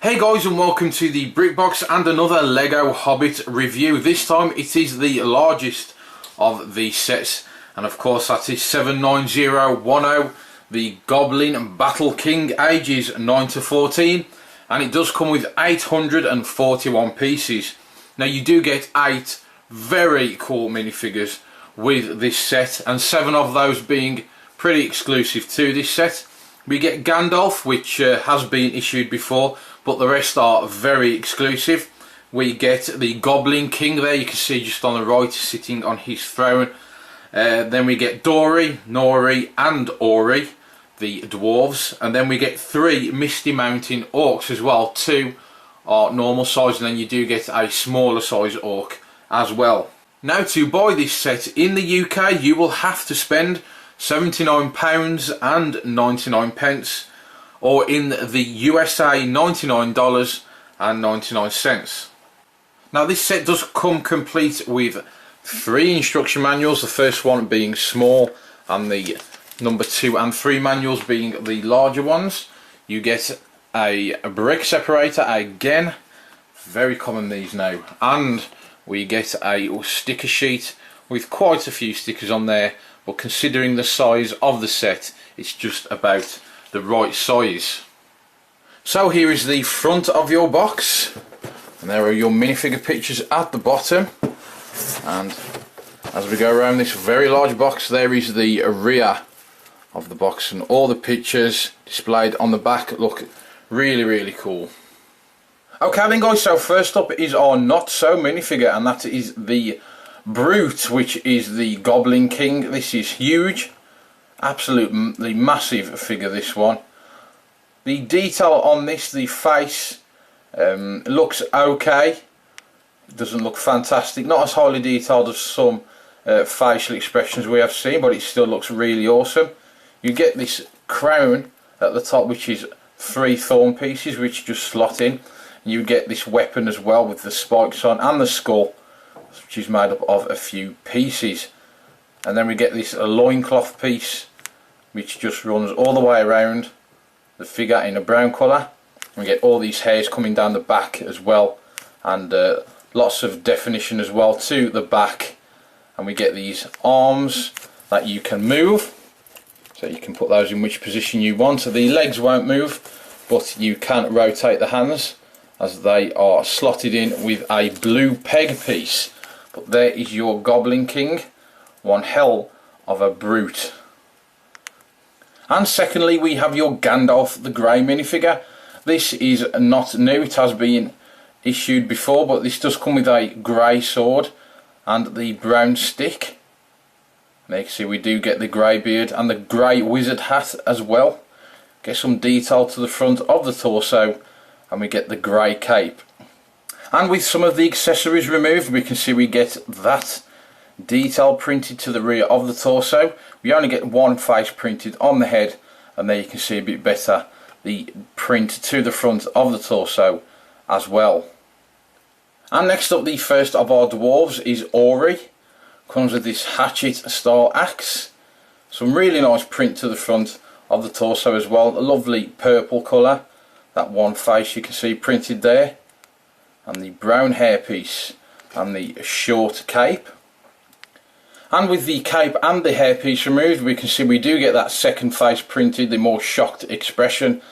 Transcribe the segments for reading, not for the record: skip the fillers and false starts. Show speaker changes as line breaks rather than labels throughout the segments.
Hey guys, and welcome to the Brickbox and another Lego Hobbit review. This time it is the largest of the sets, and of course that is 79010, the Goblin King, ages 9 to 14, and it does come with 841 pieces. Now you do get 8 very cool minifigures with this set, and 7 of those being pretty exclusive to this set. We get Gandalf, which has been issued before, but the rest are very exclusive. We get the Goblin King there, you can see just on the right, sitting on his throne. Then we get Dori, Nori and Ori, the Dwarves. And then we get 3 Misty Mountain Orcs as well. 2 are normal size, and then you do get a smaller size Orc as well. Now, to buy this set in the UK, you will have to spend £79.99, or in the USA $99.99. Now this set does come complete with 3 instruction manuals, the first one being small and the number 2 and 3 manuals being the larger ones. You get a brick separator, again very common these now, and we get a sticker sheet with quite a few stickers on there, but considering the size of the set, it's just about the right size. So here is the front of your box, and there are your minifigure pictures at the bottom. And as we go around this very large box, there is the rear of the box, and all the pictures displayed on the back look really cool. Okay then guys, so first up is our not so minifigure, and that is the Brute, which is the Goblin King. This is huge, absolutely massive figure, this one. The detail on this, the face, looks okay. It doesn't look fantastic, not as highly detailed as some facial expressions we have seen, but it still looks really awesome. You get this crown at the top, which is 3 thorn pieces which just slot in. You get this weapon as well with the spikes on, and the skull, which is made up of a few pieces. And then we get this loincloth piece which just runs all the way around the figure in a brown colour. We get all these hairs coming down the back as well, and lots of definition as well to the back. And we get these arms that you can move, so you can put those in which position you want. So the legs won't move, but you can rotate the hands as they are slotted in with a blue peg piece. But there is your Goblin King, one hell of a brute. And secondly, we have your Gandalf the Grey minifigure. This is not new, it has been issued before, but this does come with a grey sword and the brown stick. And you can see we do get the grey beard and the grey wizard hat as well. Get some detail to the front of the torso, and we get the grey cape. And with some of the accessories removed, we can see we get that detail printed to the rear of the torso. We only get one face printed on the head, and there you can see a bit better the print to the front of the torso as well. And next up, the first of our dwarves is Ori. Comes with this hatchet style axe. Some really nice print to the front of the torso as well. A lovely purple colour. That one face you can see printed there. And the brown hairpiece and the short cape. And with the cape and the hairpiece removed, we can see we do get that second face printed, the more shocked expression,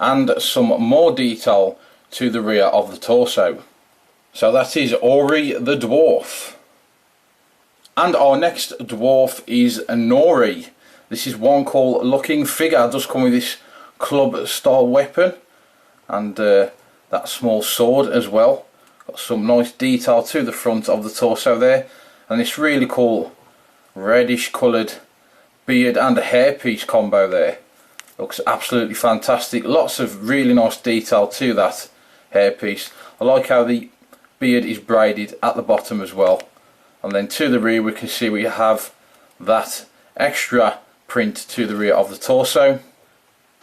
and some more detail to the rear of the torso. So that is Ori the Dwarf. And our next dwarf is Nori. This is one cool looking figure. It does come with this club style weapon and that small sword as well. Got some nice detail to the front of the torso there, and this really cool reddish coloured beard and a hairpiece combo there. Looks absolutely fantastic. Lots of really nice detail to that hairpiece. I like how the beard is braided at the bottom as well, and then to the rear we can see we have that extra print to the rear of the torso.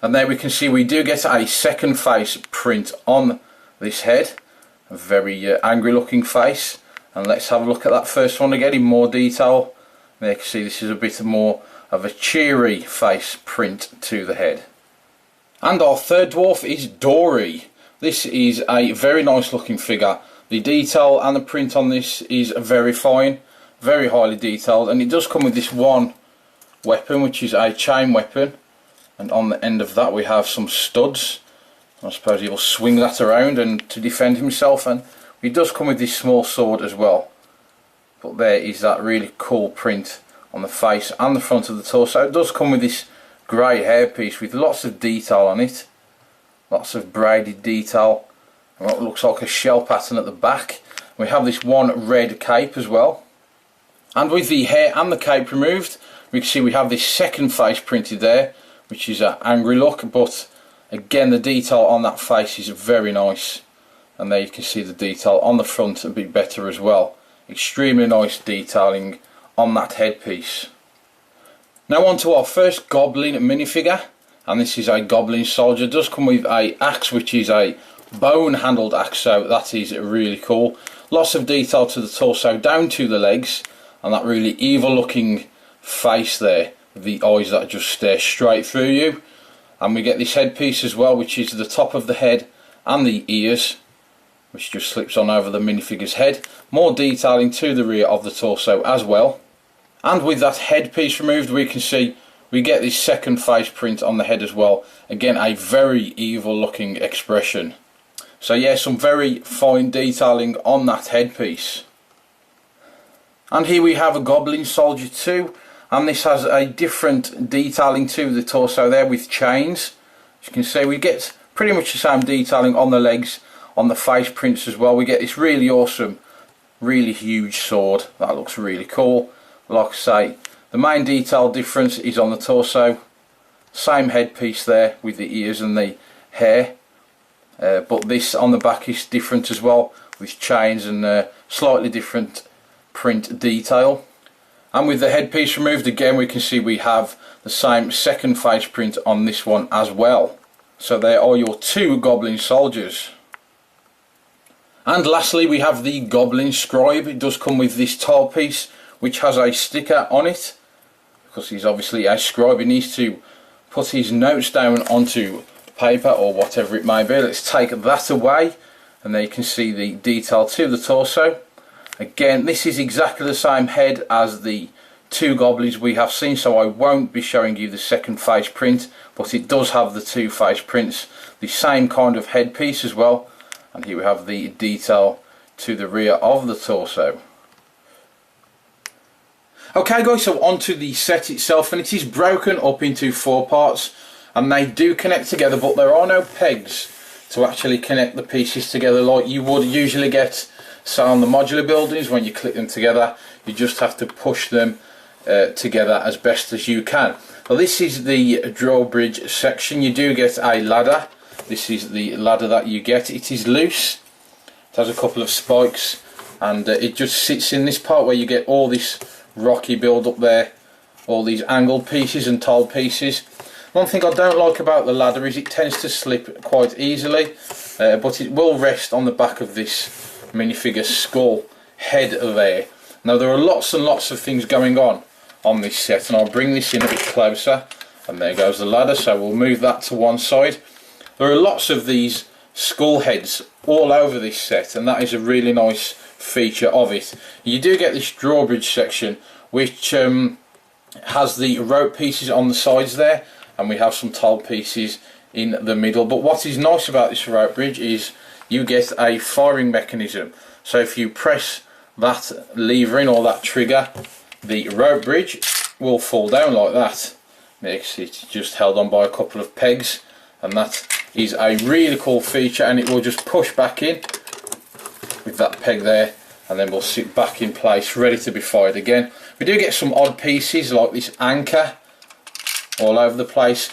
And there we can see we do get a second face print on this head, a very angry looking face. And let's have a look at that first one again in more detail. There you can see this is a bit more of a cheery face print to the head. And our third dwarf is Dori. This is a very nice looking figure. The detail and the print on this is very fine, very highly detailed, and it does come with this one weapon, which is a chain weapon, and on the end of that we have some studs. I suppose he will swing that around and to defend himself, and he does come with this small sword as well. But there is that really cool print on the face and the front of the torso. It does come with this grey hairpiece with lots of detail on it, lots of braided detail, and what looks like a shell pattern at the back. We have this one red cape as well, and with the hair and the cape removed, we can see we have this second face printed there, which is an angry look, but again the detail on that face is very nice, and there you can see the detail on the front a bit better as well. Extremely nice detailing on that headpiece. Now on to our first goblin minifigure, and this is a goblin soldier. It does come with a axe, which is a bone handled axe, so that is really cool. Lots of detail to the torso down to the legs, and that really evil looking face there, the eyes that just stare straight through you. And we get this headpiece as well, which is the top of the head and the ears, which just slips on over the minifigure's head. More detailing to the rear of the torso as well. And with that headpiece removed, we can see we get this second face print on the head as well. Again, a very evil looking expression. So yeah, some very fine detailing on that headpiece. And here we have a goblin soldier too, and this has a different detailing to the torso there with chains. As you can see, we get pretty much the same detailing on the legs, on the face prints as well. We get this really awesome, really huge sword. That looks really cool. Like I say, the main detail difference is on the torso. Same headpiece there with the ears and the hair. But this on the back is different as well, with chains and slightly different print detail. And with the headpiece removed, again we can see we have the same second face print on this one as well. So there are your two goblin soldiers. And lastly we have the Goblin Scribe. It does come with this tile piece which has a sticker on it, because he's obviously a scribe. He needs to put his notes down onto paper or whatever it may be. Let's take that away, and there you can see the detail to the torso. Again, this is exactly the same head as the two goblins we have seen, so I won't be showing you the second face print, but it does have the two face prints, the same kind of headpiece as well, and here we have the detail to the rear of the torso. Okay guys, so on to the set itself, and it is broken up into 4 parts, and they do connect together, but there are no pegs to actually connect the pieces together like you would usually get, say, on the modular buildings. When you click them together, you just have to push them together as best as you can. Well, this is the drawbridge section. You do get a ladder. This is the ladder that you get. It is loose. It has a couple of spikes, and it just sits in this part where you get all this rocky build up there, all these angled pieces and tiled pieces. One thing I don't like about the ladder is it tends to slip quite easily, but it will rest on the back of this minifigure skull head there. Now there are lots and lots of things going on this set, and I'll bring this in a bit closer, and there goes the ladder, so we'll move that to one side. There are lots of these skull heads all over this set, and that is a really nice feature of it. You do get this drawbridge section which has the rope pieces on the sides there, and we have some tiled pieces in the middle. But what is nice about this rope bridge is you get a firing mechanism. So if you press that lever in, or that trigger, the rope bridge will fall down like that. Makes it just held on by a couple of pegs, and that is a really cool feature, and it will just push back in with that peg there, and then we'll sit back in place ready to be fired again. We do get some odd pieces like this anchor all over the place.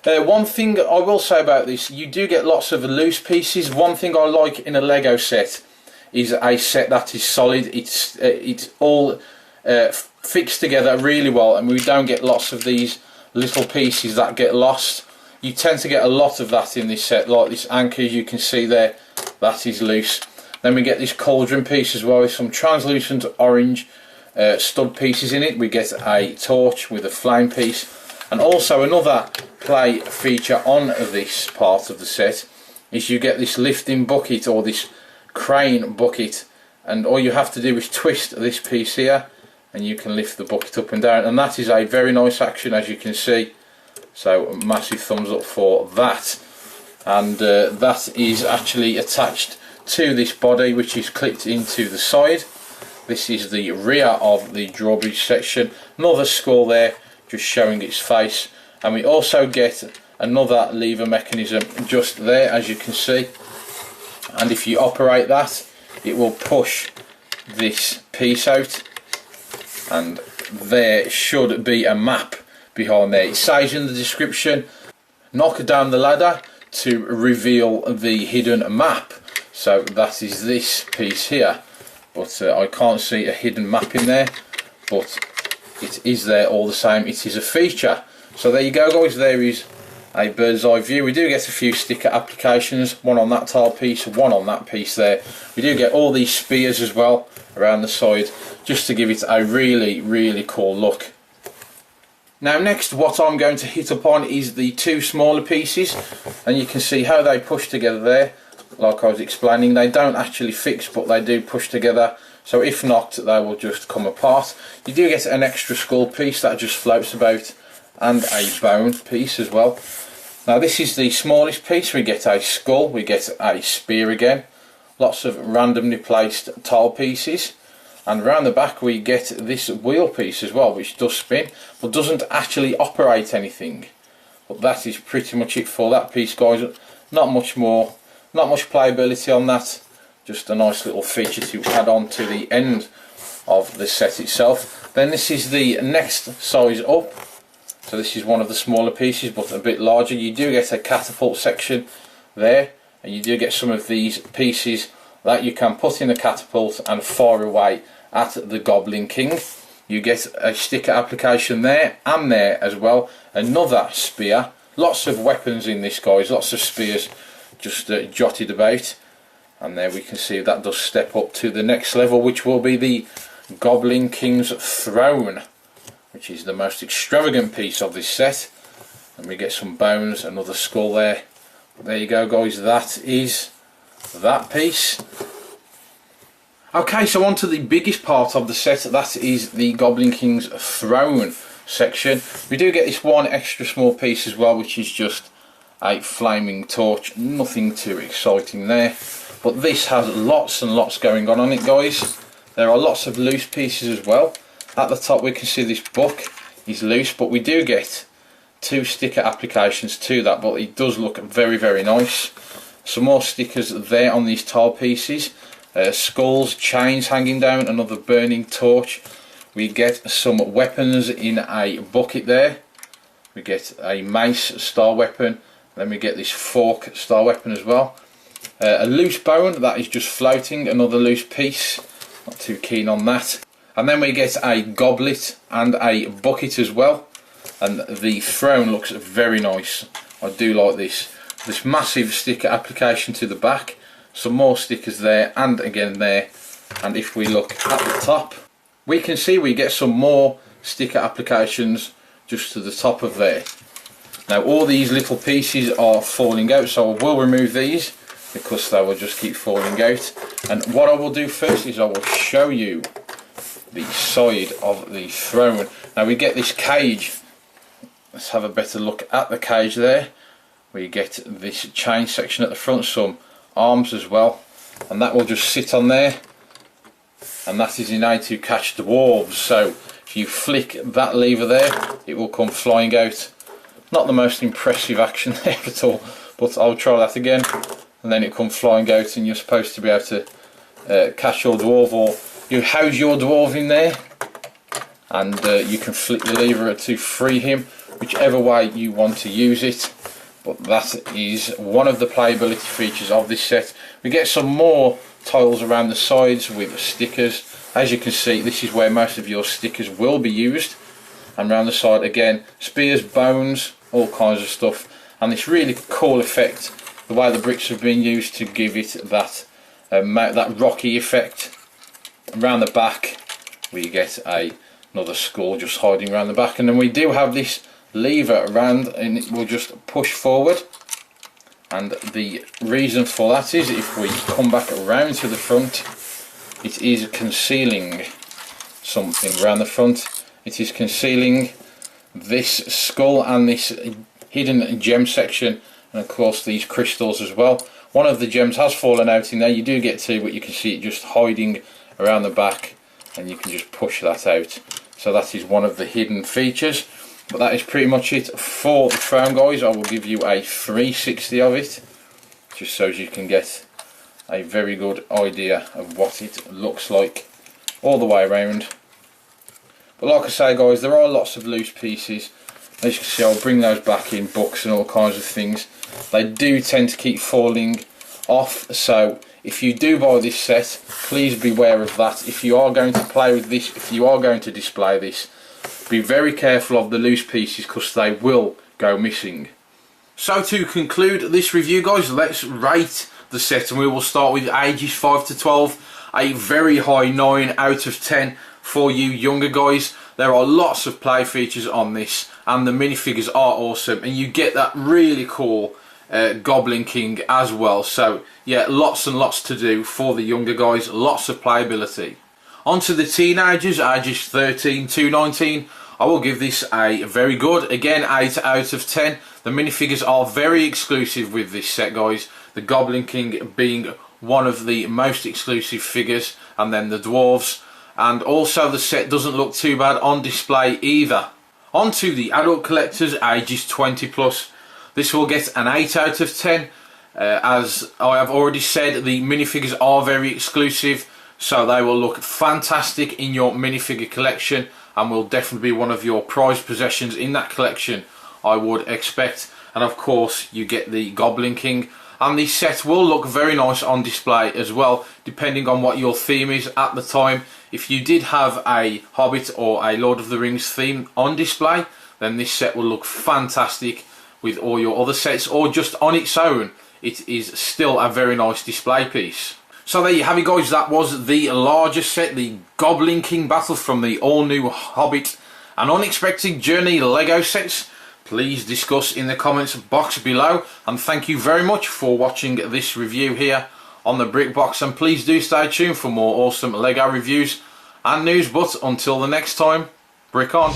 One thing I will say about this, you do get lots of loose pieces. One thing I like in a Lego set is a set that is solid. It's all fixed together really well, and we don't get lots of these little pieces that get lost. You tend to get a lot of that in this set, like this anchor you can see there, that is loose. Then we get this cauldron piece as well with some translucent orange stud pieces in it. We get a torch with a flame piece, and also another play feature on this part of the set is you get this lifting bucket or this crane bucket, and all you have to do is twist this piece here and you can lift the bucket up and down, and that is a very nice action, as you can see. So massive thumbs up for that. And that is actually attached to this body, which is clipped into the side. This is the rear of the drawbridge section. Another skull there, just showing its face. And we also get another lever mechanism just there, as you can see. And if you operate that, it will push this piece out. And there should be a map behind there. It says in the description, knock down the ladder to reveal the hidden map. So that is this piece here, but I can't see a hidden map in there, but it is there all the same. It is a feature. So there you go, guys. There is a bird's eye view. We do get a few sticker applications, one on that tile piece, one on that piece there. We do get all these spears as well around the side, just to give it a really cool look. Now next, what I'm going to hit upon is the two smaller pieces, and you can see how they push together there. Like I was explaining, they don't actually fix, but they do push together, so if knocked they will just come apart. You do get an extra skull piece that just floats about, and a bone piece as well. Now this is the smallest piece. We get a skull, we get a spear again, lots of randomly placed tile pieces. And around the back we get this wheel piece as well, which does spin but doesn't actually operate anything. But that is pretty much it for that piece, guys. Not much more, not much playability on that, just a nice little feature to add on to the end of the set itself. Then this is the next size up, so this is one of the smaller pieces but a bit larger. You do get a catapult section there, and you do get some of these pieces that you can put in the catapult and fire away at the Goblin King. You get a sticker application there and there as well. Another spear. Lots of weapons in this, guys. Lots of spears just jotted about. And there we can see that does step up to the next level, which will be the Goblin King's throne, which is the most extravagant piece of this set. And we get some bones, another skull there. There you go, guys. That is that piece. Okay, so on to the biggest part of the set. That is the Goblin King's throne section. We do get this one extra small piece as well, which is just a flaming torch. Nothing too exciting there, but this has lots and lots going on it, guys. There are lots of loose pieces as well. At the top we can see this book is loose, but we do get two sticker applications to that, but it does look very nice. Some more stickers there on these tile pieces. Skulls, chains hanging down, another burning torch. We get some weapons in a bucket there. We get a mace style weapon, then we get this fork style weapon as well. A loose bone that is just floating, another loose piece, not too keen on that. And then we get a goblet and a bucket as well. And the throne looks very nice. I do like this. This massive sticker application to the back. Some more stickers there and again there. And if we look at the top, we can see we get some more sticker applications just to the top of there. Now all these little pieces are falling out, so I will remove these because they will just keep falling out. And what I will do first is I will show you the side of the throne. Now we get this cage. Let's have a better look at the cage there. We get this chain section at the front, some arms as well, and that will just sit on there, and that is innate to catch dwarves. So if you flick that lever there, it will come flying out. Not the most impressive action there at all, but I'll try that again, and then it comes flying out, and you're supposed to be able to catch your dwarf, or you house your dwarf in there, and you can flick the lever to free him, whichever way you want to use it. But that is one of the playability features of this set. We get some more tiles around the sides with stickers. As you can see, this is where most of your stickers will be used. And around the side again, spears, bones, all kinds of stuff. And this really cool effect, the way the bricks have been used to give it that that rocky effect. Around the back we get another skull just hiding around the back, and then we do have this lever around, and it will just push forward, And the reason for that is, if we come back around to the front, it is concealing something around the front. It is concealing this skull and this hidden gem section, and of course these crystals as well. One of the gems has fallen out in there. You do get two, but you can see it just hiding around the back, and you can just push that out. So that is one of the hidden features. But that is pretty much it for the throne, guys. I will give you a 360 of it, just so you can get a very good idea of what it looks like all the way around. But like I say, guys, there are lots of loose pieces. As you can see, I'll bring those back in books and all kinds of things. They do tend to keep falling off, so if you do buy this set, please beware of that. If you are going to play with this, if you are going to display this, be very careful of the loose pieces, because they will go missing. So to conclude this review, guys, let's rate the set, and we will start with ages 5 to 12. A very high 9 out of 10 for you younger guys. There are lots of play features on this, and the minifigures are awesome, and you get that really cool Goblin King as well. So yeah, lots and lots to do for the younger guys, lots of playability. On to the teenagers, ages 13 to 19. I will give this a very good, again, 8 out of 10. The minifigures are very exclusive with this set, guys. The Goblin King being one of the most exclusive figures, and then the dwarves. And also the set doesn't look too bad on display either. On to the adult collectors, ages 20 plus. This will get an 8 out of 10. As I have already said, the minifigures are very exclusive, so they will look fantastic in your minifigure collection, and will definitely be one of your prized possessions in that collection, I would expect. And of course you get the Goblin King, and the set will look very nice on display as well, depending on what your theme is at the time. If you did have a Hobbit or a Lord of the Rings theme on display, then this set will look fantastic with all your other sets, or just on its own it is still a very nice display piece. So there you have it, guys. That was the largest set, the Goblin King Battle from the all-new Hobbit and Unexpected Journey Lego sets. Please discuss in the comments box below, and thank you very much for watching this review here on the Brick Box, and please do stay tuned for more awesome Lego reviews and news. But until the next time, brick on.